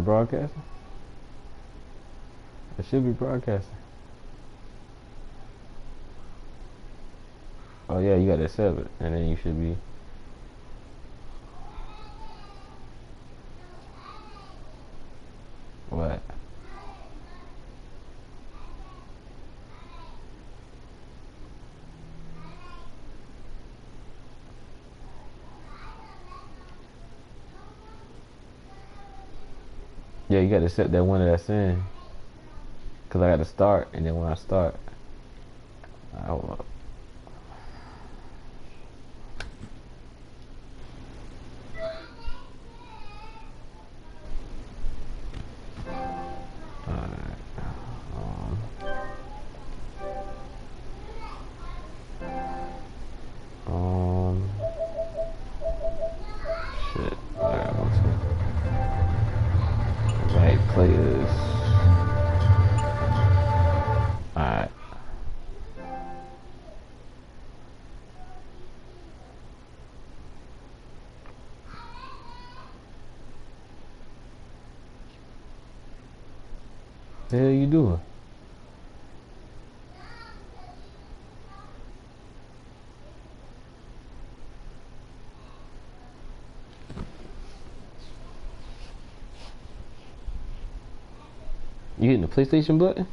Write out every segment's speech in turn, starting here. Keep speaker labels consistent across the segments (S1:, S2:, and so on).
S1: ain't broadcasting? It should be broadcasting. Oh yeah, you gotta accept it, and then you should be. What? Yeah, you gotta accept that one that I sent. Cause I gotta start, and then when I start, hold Alright. Um, shit. I gotta go to right players. Alright. The hell you doing? You hitting the PlayStation button?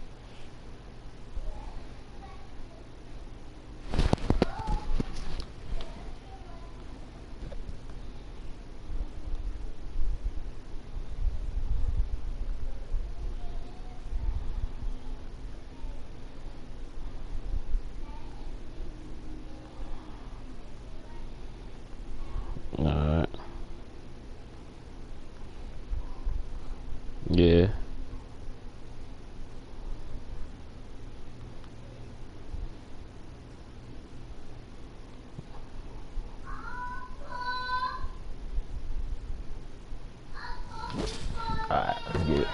S1: Alright. Yeah. Alright, let's get it.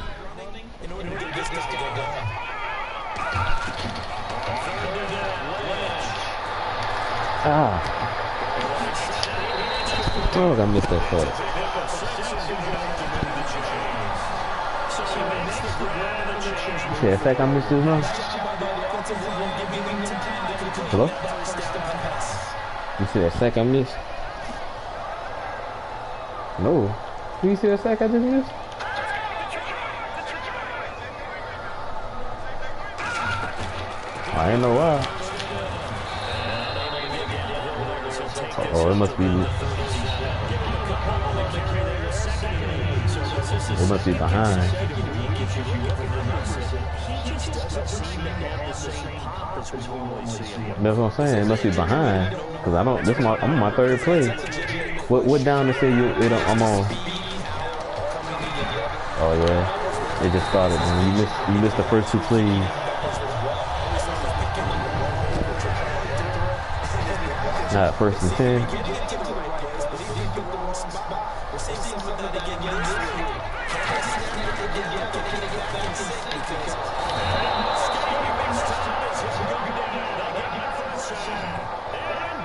S1: Ah. Oh, I missed that shot. See that sack I missed just now? Hello? You see that sack I missed? No. Do you see that sack I just missed? I ain't know why. Oh, it must be. It must be behind. That's what I'm saying. It must be behind. Cause I don't. I'm on my third play. What down to say I'm on? Oh yeah. It just started. Man. You missed the first two plays. Not first and 10.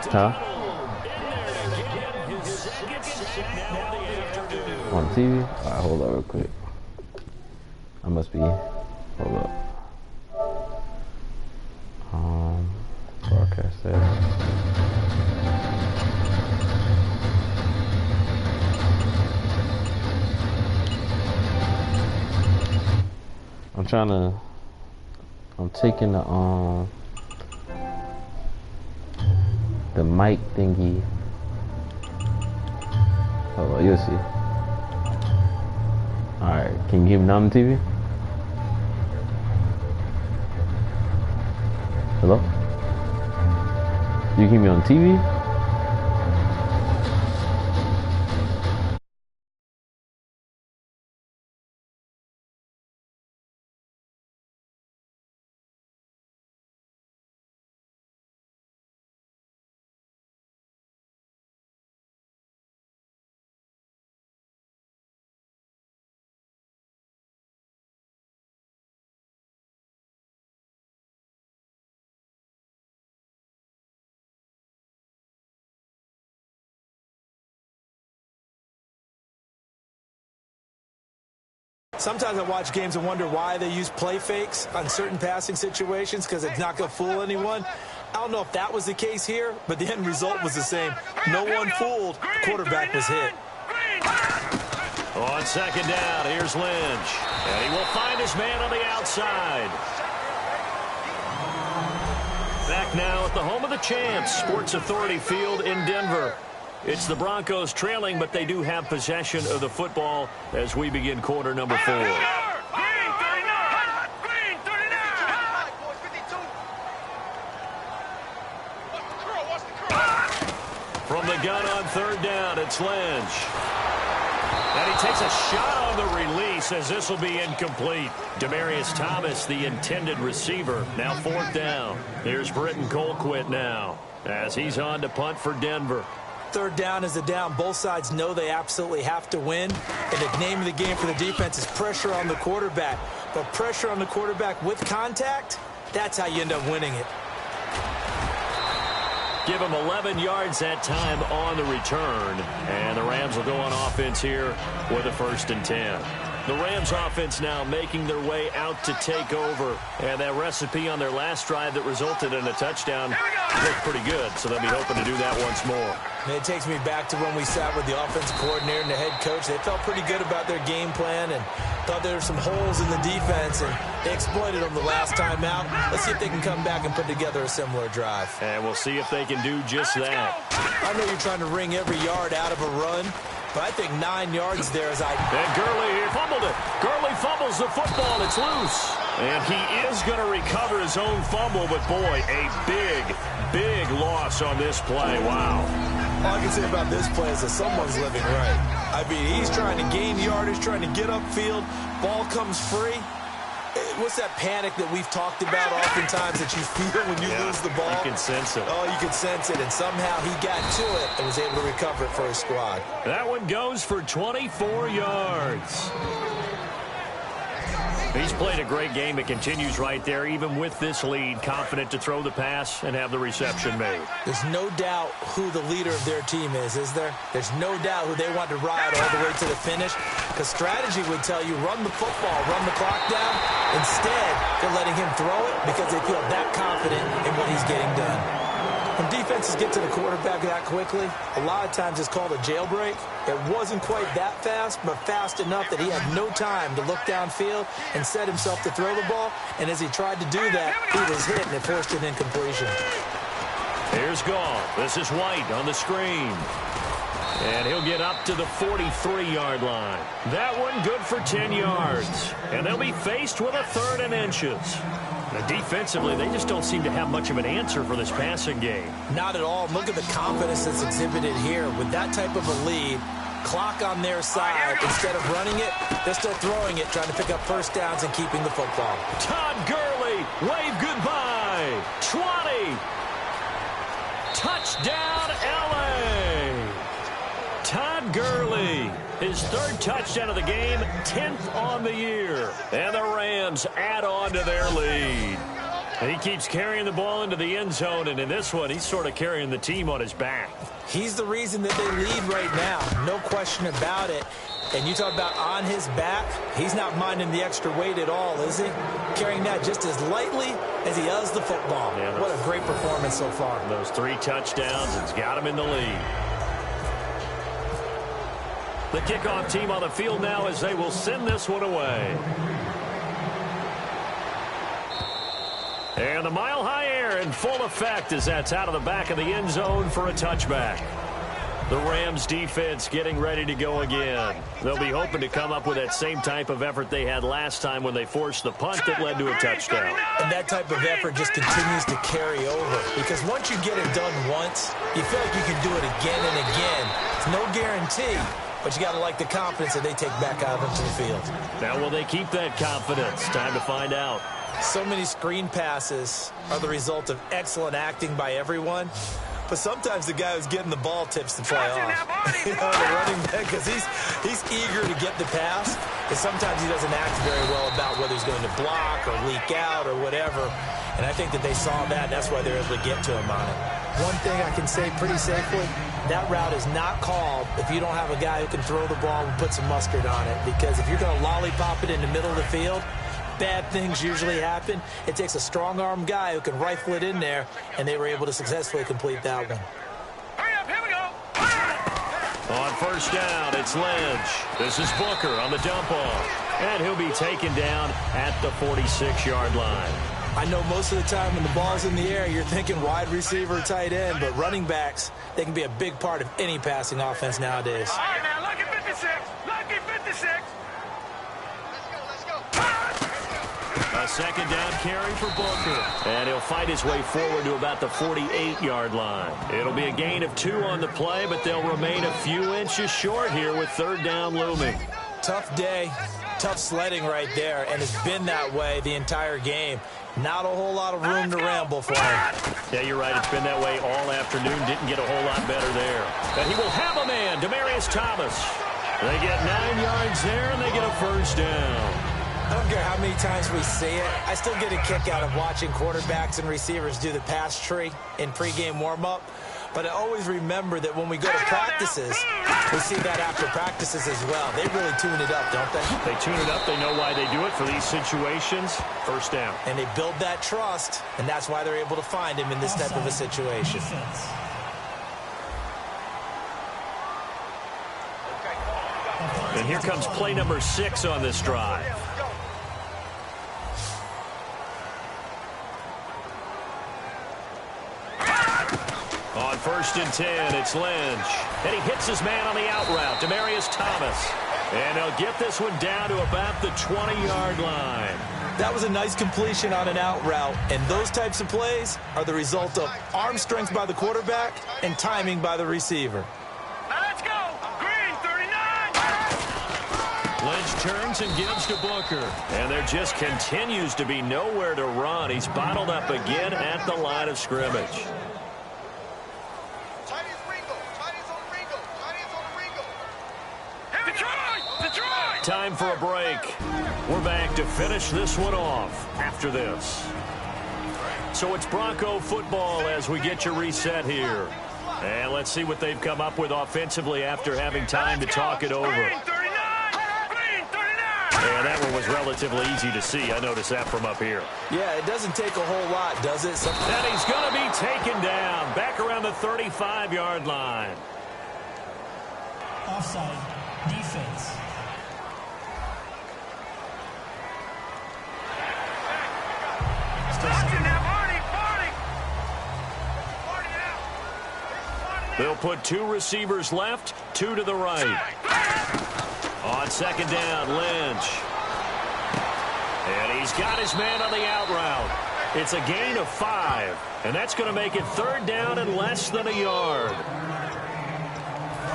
S1: Huh? On TV? Alright, hold up real quick. I must be. Hold up. Broadcast that. I'm taking the mic thingy. Hold on, you'll see. Alright, can you hear me on the TV? Hello? You hear me on TV?
S2: Sometimes I watch games and wonder why they use play fakes on certain passing situations because it's not going to fool anyone. I don't know if that was the case here, but the end result was the same. No one fooled. The quarterback was hit.
S3: On second down, here's Lynch. And he will find his man on the outside. Back now at the home of the champs, Sports Authority Field in Denver. It's the Broncos trailing, but they do have possession of the football as we begin quarter number 4. From the gun on third down, it's Lynch. And he takes a shot on the release as this will be incomplete. Demaryius Thomas, the intended receiver. Now fourth down. Here's Britton Colquitt now as he's on to punt for Denver.
S2: Third down is a down. Both sides know they absolutely have to win. And the name of the game for the defense is pressure on the quarterback. But pressure on the quarterback with contact, that's how you end up winning it.
S3: Give him 11 yards that time on the return. And the Rams will go on offense here with a 1st and 10. The Rams offense now making their way out to take over. And that recipe on their last drive that resulted in a touchdown looked pretty good. So they'll be hoping to do that once more.
S2: And it takes me back to when we sat with the offensive coordinator and the head coach. They felt pretty good about their game plan and thought there were some holes in the defense, and they exploited them the last time out. Let's see if they can come back and put together a similar drive.
S3: And we'll see if they can do just that.
S2: I know you're trying to wring every yard out of a run, but I think 9 yards there is ideal.
S3: And Gurley fumbled it. Gurley fumbles the football. It's loose. And he is going to recover his own fumble, but boy, a big loss on this play. Wow.
S2: All I can say about this play is that someone's living right. I mean, he's trying to gain yardage, trying to get upfield. Ball comes free. What's that panic that we've talked about oftentimes that you feel when you lose the ball?
S3: You can sense it.
S2: Oh, you can sense it. And somehow he got to it and was able to recover it for his squad.
S3: That one goes for 24 yards. He's played a great game. It continues right there, even with this lead, confident to throw the pass and have the reception made.
S2: There's no doubt who the leader of their team is there? There's no doubt who they want to ride all the way to the finish, because strategy would tell you run the football, run the clock down. Instead, they're letting him throw it because they feel that confident in what he's getting done. When defenses get to the quarterback that quickly, a lot of times it's called a jailbreak. It wasn't quite that fast, but fast enough that he had no time to look downfield and set himself to throw the ball. And as he tried to do that, he was hit and it forced an incompletion.
S3: Here's Goff. This is White on the screen. And he'll get up to the 43-yard line. That one good for 10 yards. And they'll be faced with a 3rd and inches. Now, defensively, they just don't seem to have much of an answer for this passing game.
S2: Not at all. Look at the confidence that's exhibited here. With that type of a lead, clock on their side, instead of running it, they're still throwing it, trying to pick up first downs and keeping the football.
S3: Todd Gurley, wave goodbye. 20. Touchdown, L.A. Todd Gurley, his 3rd touchdown of the game, 10th on the year. And the Rams add on to their lead. He keeps carrying the ball into the end zone, and in this one, he's sort of carrying the team on his back.
S2: He's the reason that they lead right now, no question about it. And you talk about on his back, he's not minding the extra weight at all, is he? Carrying that just as lightly as he does the football. Yeah, what a great performance so far.
S3: Those 3 touchdowns, it's got him in the lead. The kickoff team on the field now as they will send this one away. And the mile-high air in full effect as that's out of the back of the end zone for a touchback. The Rams defense getting ready to go again. They'll be hoping to come up with that same type of effort they had last time when they forced the punt that led to a touchdown.
S2: And that type of effort just continues to carry over. Because once you get it done once, you feel like you can do it again and again. It's no guarantee. But you got to like the confidence that they take back out onto the field.
S3: Now, will they keep that confidence? Time to find out.
S2: So many screen passes are the result of excellent acting by everyone. But sometimes the guy who's getting the ball tips the play off. You know, the running back, because he's eager to get the pass. And sometimes he doesn't act very well about whether he's going to block or leak out or whatever. And I think that they saw that, and that's why they're able to get to him on it. One thing I can say pretty safely, That route is not called if you don't have a guy who can throw the ball and put some mustard on it. Because if you're going to lollipop it in the middle of the field, bad things usually happen. It takes a strong-arm guy who can rifle it in there, and they were able to successfully complete that one.
S4: Hurry up, here we go.
S3: On first down, it's Lynch. This is Booker on the dump-off. And he'll be taken down at the 46-yard line.
S2: I know most of the time when the ball's in the air, you're thinking wide receiver, tight end, but running backs, they can be a big part of any passing offense nowadays.
S4: All right, now, lucky 56. Lucky 56. Let's go.
S3: A second down carry for Booker. And he'll fight his way forward to about the 48-yard line. It'll be a gain of 2 on the play, but they'll remain a few inches short here with third down looming.
S2: Tough day, tough sledding right there, and it's been that way the entire game. Not a whole lot of room to ramble for him.
S3: Yeah, you're right. It's been that way all afternoon. Didn't get a whole lot better there. But he will have a man, Demaryius Thomas. They get 9 yards there, and they get a first down.
S2: I don't care how many times we see it. I still get a kick out of watching quarterbacks and receivers do the pass tree in pregame warm-up. But I always remember that when we go to practices, we see that after practices as well. They really tune it up, don't they?
S3: They tune it up. They know why they do it for these situations. First down.
S2: And they build that trust, and that's why they're able to find him in this type of a situation.
S3: And here comes play number 6 on this drive. On first and 10, it's Lynch. And he hits his man on the out route, Demaryius Thomas. And he'll get this one down to about the 20-yard line.
S2: That was a nice completion on an out route, and those types of plays are the result of arm strength by the quarterback and timing by the receiver.
S4: Now let's go. Green, 39.
S3: Lynch turns and gives to Booker. And there just continues to be nowhere to run. He's bottled up again at the line of scrimmage. Time for a break. We're back to finish this one off after this. So it's Bronco football as we get you reset here. And let's see what they've come up with offensively after having time to talk it over.
S4: Green, 39. Green, 39.
S3: And that one was relatively easy to see. I noticed that from up here.
S2: Yeah, it doesn't take a whole lot, does it?
S3: And he's going to be taken down back around the 35-yard line.
S5: Offside. Defense.
S3: They'll put 2 receivers left, 2 to the right. On second down, Lynch. And he's got his man on the out route. It's a gain of 5, and that's going to make it third down and less than a yard.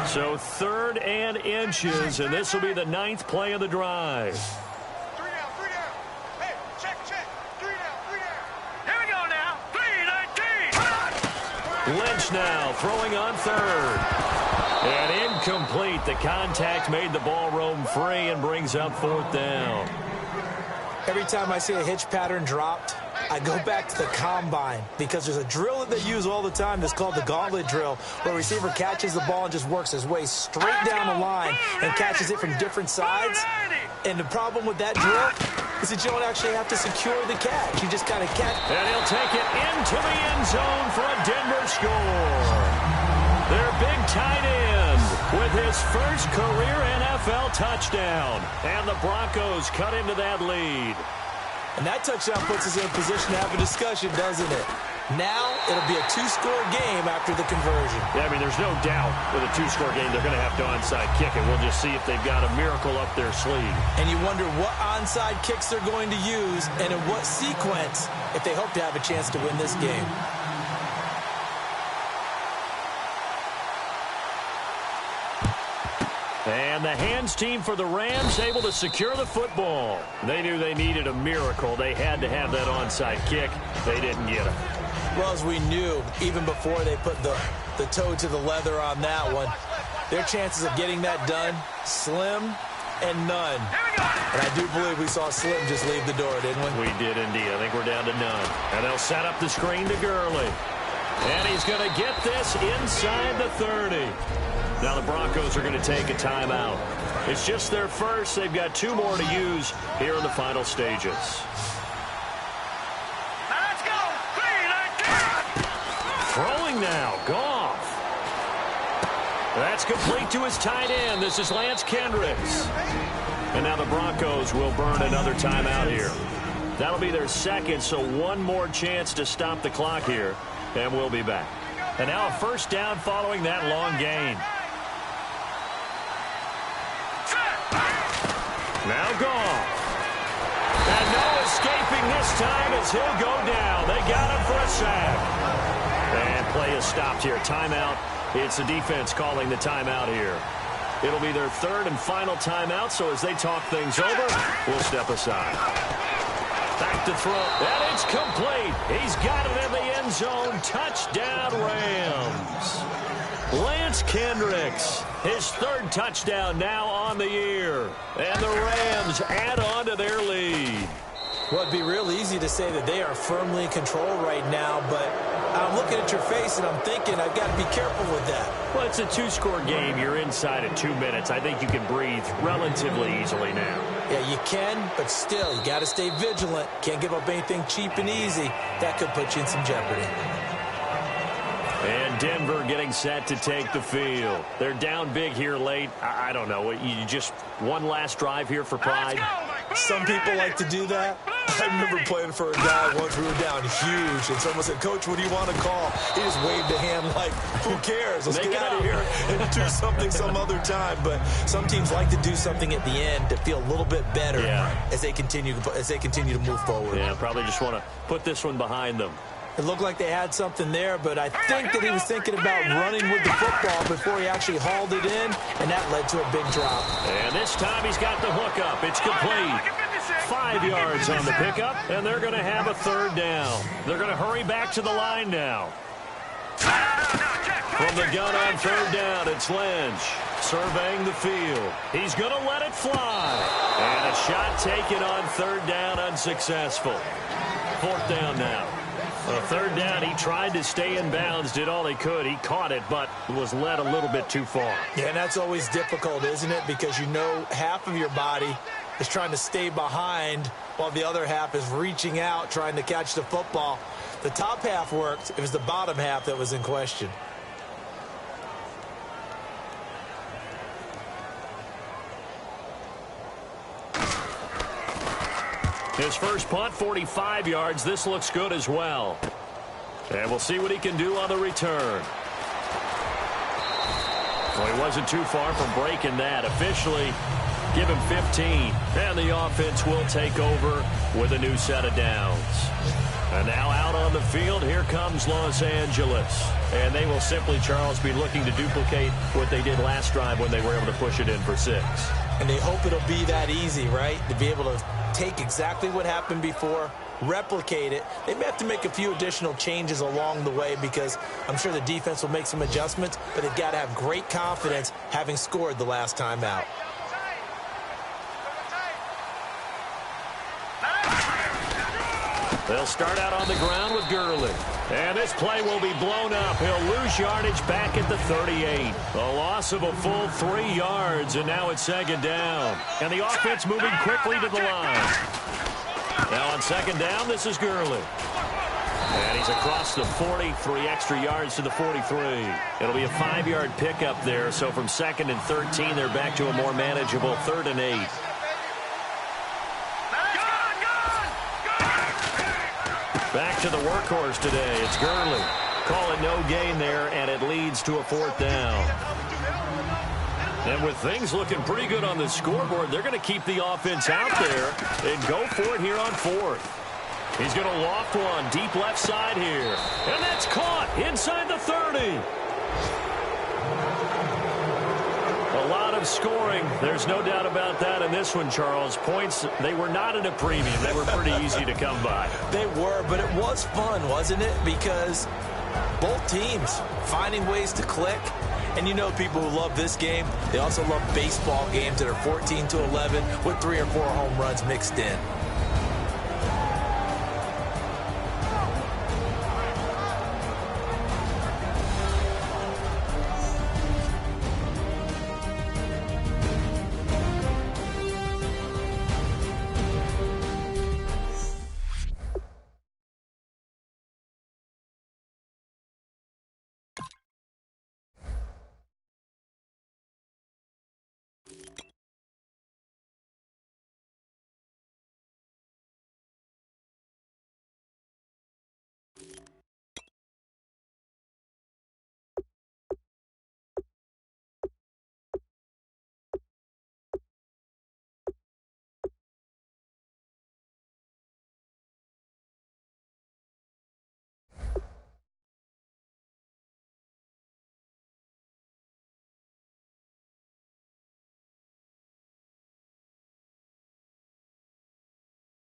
S3: So third and inches, and this will be the 9th play of the drive. Lynch now throwing on third. And incomplete. The contact made the ball roam free and brings up fourth down.
S2: Every time I see a hitch pattern dropped, I go back to the combine because there's a drill that they use all the time that's called the gauntlet drill, where a receiver catches the ball and just works his way straight down the line and catches it from different sides. And the problem with that drill is that you don't actually have to secure the catch. You just kind of catch.
S3: And he'll take it into the end zone for a Denver score. Their big tight end with his first career NFL touchdown. And the Broncos cut into that lead.
S2: And that touchdown puts us in a position to have a discussion, doesn't it? Now it'll be a 2-score game after the conversion.
S3: Yeah, I mean, there's no doubt with a 2-score game they're going to have to onside kick it. We'll just see if they've got a miracle up their sleeve.
S2: And you wonder what onside kicks they're going to use and in what sequence if they hope to have a chance to win this game.
S3: And the hands team for the Rams able to secure the football. They knew they needed a miracle. They had to have that onside kick. They didn't get it.
S2: Well, as we knew, even before they put the toe to the leather on that one, their chances of getting that done, slim and none. And I do believe we saw Slim just leave the door, didn't we?
S3: We did indeed. I think we're down to none. And they'll set up the screen to Gurley. And he's going to get this inside the 30. Now the Broncos are going to take a timeout. It's just their first. They've got 2 more to use here in the final stages.
S4: Let's go. 3-19.
S3: Throwing now, Goff. That's complete to his tight end. This is Lance Kendricks. And now the Broncos will burn another timeout here. That'll be their second, so 1 more chance to stop the clock here. And we'll be back. And now a first down following that long gain. Now Goff. And no escaping this time as he'll go down. They got him for a sack. And play is stopped here. Timeout. It's the defense calling the timeout here. It'll be their 3rd and final timeout, so as they talk things over, we'll step aside. Back to throw, and it's complete. He's got it in the end zone. Touchdown, Rams. Lance Kendricks, his 3rd touchdown now on the year. And the Rams add on to their lead.
S2: Well, it'd be real easy to say that they are firmly in control right now, but I'm looking at your face and I'm thinking I've got to be careful with that.
S3: Well, it's a 2-score game. You're inside of 2 minutes. I think you can breathe relatively easily now.
S2: Yeah, you can, but still, you got to stay vigilant. Can't give up anything cheap and easy. That could put you in some jeopardy.
S3: And Denver getting set to take the field. They're down big here late. I don't know. You just one last drive here for pride?
S2: Some people like to do that. I remember playing for a guy once we were down huge, and someone said, "Coach, what do you want to call?" He just waved a hand like, who cares? Let's get out of here and do something some other time. But some teams like to do something at the end to feel a little bit better as they continue to move forward.
S3: Yeah, probably just want to put this one behind them.
S2: It looked like they had something there, but I think that he was thinking about running with the football before he actually hauled it in, and that led to a big drop.
S3: And this time he's got the hookup. It's complete. 5 yards on the pickup, and they're going to have a 3rd down. They're going to hurry back to the line now. From the gun on 3rd down, it's Lynch surveying the field. He's going to let it fly. And a shot taken on 3rd down, unsuccessful. 4th down now. 3rd down, he tried to stay in bounds, did all he could. He caught it, but was led a little bit too far.
S2: Yeah, and that's always difficult, isn't it? Because you know half of your body is trying to stay behind while the other half is reaching out, trying to catch the football. The top half worked. It was the bottom half that was in question.
S3: His first punt, 45 yards. This looks good as well. And we'll see what he can do on the return. Well, he wasn't too far from breaking that. Officially, give him 15. And the offense will take over with a new set of downs. And now out on the field, here comes Los Angeles. And they will simply, Charles, be looking to duplicate what they did last drive when they were able to push it in for 6.
S2: And they hope it'll be that easy, right? To be able to take exactly what happened before, replicate it. They may have to make a few additional changes along the way because I'm sure the defense will make some adjustments, but they've got to have great confidence having scored the last time out.
S3: They'll start out on the ground with Gurley. And this play will be blown up. He'll lose yardage back at the 38. A loss of a full 3 yards, and now it's 2nd down. And the offense moving quickly to the line. Now on 2nd down, this is Gurley. And he's across the 40, 3 extra yards to the 43. It'll be a 5-yard pickup there, so from 2nd and 13, they're back to a more manageable 3rd and 8. Back to the workhorse today. It's Gurley. Call it no gain there, and it leads to a 4th down. And with things looking pretty good on the scoreboard, they're going to keep the offense out there and go for it here on 4th. He's going to loft one deep left side here. And that's caught inside the 30. A lot of scoring. There's no doubt about that in this one, Charles. Points, they were not at a premium. They were pretty easy to come by.
S2: They were, but it was fun, wasn't it? Because both teams finding ways to click. And you know people who love this game, they also love baseball games that are 14-11 with 3 or 4 home runs mixed in.